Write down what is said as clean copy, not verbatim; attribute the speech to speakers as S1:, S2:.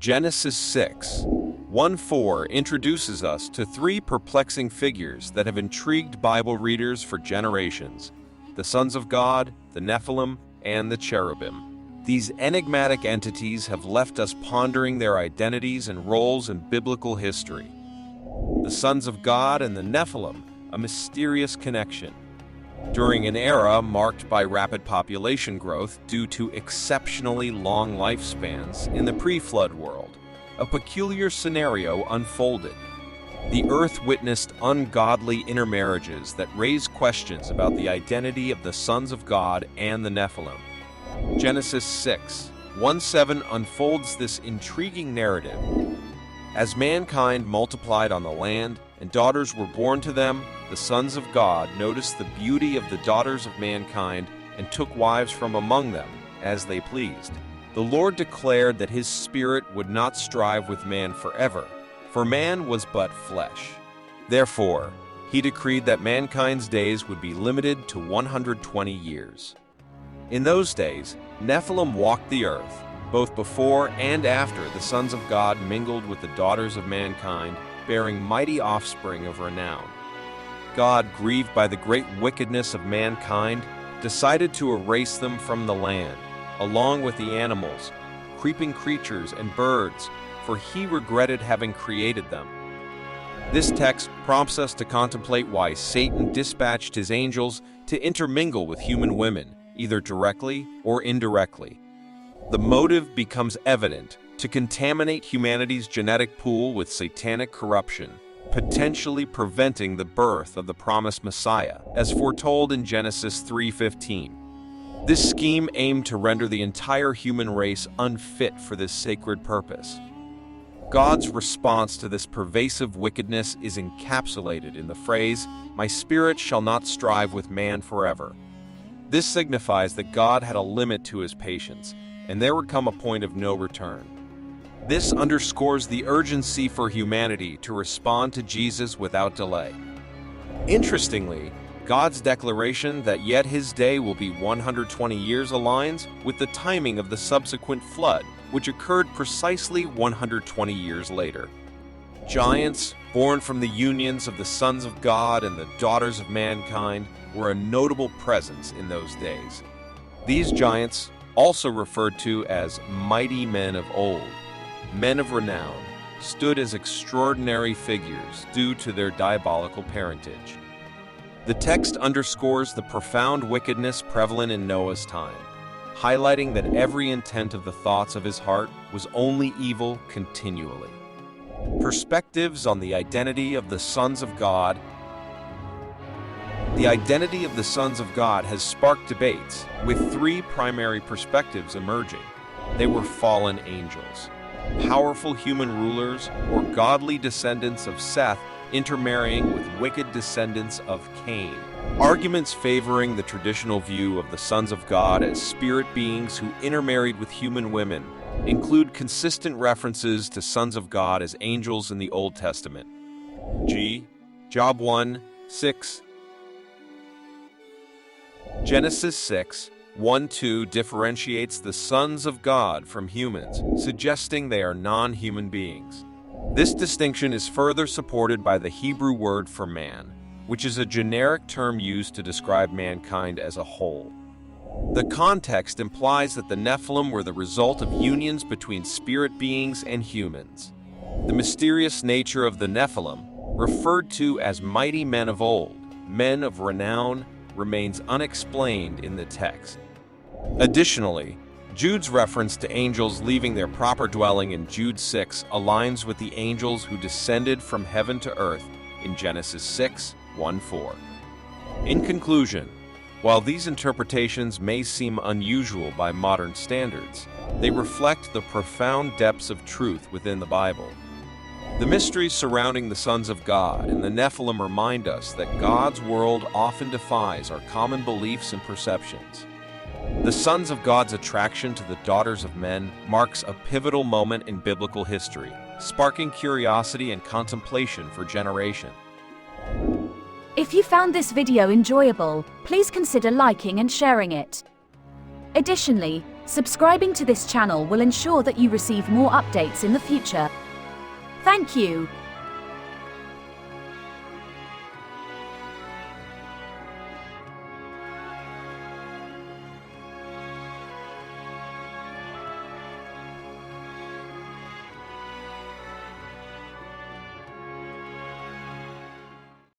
S1: Genesis 6:1-4 introduces us to three perplexing figures that have intrigued Bible readers for generations: the sons of God, the Nephilim, and the Cherubim. These enigmatic entities have left us pondering their identities and roles in biblical history. The sons of God and the Nephilim, a mysterious connection. During an era marked by rapid population growth due to exceptionally long lifespans in the pre-flood world, a peculiar scenario unfolded. The earth witnessed ungodly intermarriages that raise questions about the identity of the sons of God and the Nephilim. Genesis 6:1-7 unfolds this intriguing narrative. As mankind multiplied on the land and daughters were born to them, the sons of God noticed the beauty of the daughters of mankind and took wives from among them, as they pleased. The Lord declared that his spirit would not strive with man forever, for man was but flesh. Therefore, he decreed that mankind's days would be limited to 120 years. In those days, Nephilim walked the earth, both before and after the sons of God mingled with the daughters of mankind, bearing mighty offspring of renown. God, grieved by the great wickedness of mankind, decided to erase them from the land, along with the animals, creeping creatures, and birds, for he regretted having created them. This text prompts us to contemplate why Satan dispatched his angels to intermingle with human women, either directly or indirectly. The motive becomes evident: to contaminate humanity's genetic pool with satanic corruption, potentially preventing the birth of the promised Messiah, as foretold in Genesis 3:15. This scheme aimed to render the entire human race unfit for this sacred purpose. God's response to this pervasive wickedness is encapsulated in the phrase, "My spirit shall not strive with man forever." This signifies that God had a limit to his patience, and there would come a point of no return. This underscores the urgency for humanity to respond to Jesus without delay. Interestingly, God's declaration that yet his day will be 120 years aligns with the timing of the subsequent flood, which occurred precisely 120 years later. Giants, born from the unions of the sons of God and the daughters of mankind, were a notable presence in those days. These giants, also referred to as mighty men of old, men of renown, stood as extraordinary figures due to their diabolical parentage. The text underscores the profound wickedness prevalent in Noah's time, highlighting that every intent of the thoughts of his heart was only evil continually. Perspectives on the identity of the sons of God. The identity of the sons of God has sparked debates, with three primary perspectives emerging. They were fallen angels, powerful human rulers, or godly descendants of Seth intermarrying with wicked descendants of Cain. Arguments favoring the traditional view of the sons of God as spirit beings who intermarried with human women include consistent references to sons of God as angels in the Old Testament. Job 1:6. Genesis 6:1-2 differentiates the sons of God from humans, suggesting they are non-human beings. This distinction is further supported by the Hebrew word for man, which is a generic term used to describe mankind as a whole. The context implies that the Nephilim were the result of unions between spirit beings and humans. The mysterious nature of the Nephilim, referred to as mighty men of old, men of renown, remains unexplained in the text. Additionally, Jude's reference to angels leaving their proper dwelling in Jude 6 aligns with the angels who descended from heaven to earth in Genesis 6:1-4. In conclusion, while these interpretations may seem unusual by modern standards, they reflect the profound depths of truth within the Bible. The mysteries surrounding the sons of God and the Nephilim remind us that God's world often defies our common beliefs and perceptions. The sons of God's attraction to the daughters of men marks a pivotal moment in biblical history, sparking curiosity and contemplation for generations.
S2: If you found this video enjoyable, please consider liking and sharing it. Additionally, Subscribing to this channel will ensure that you receive more updates in the future. Thank you.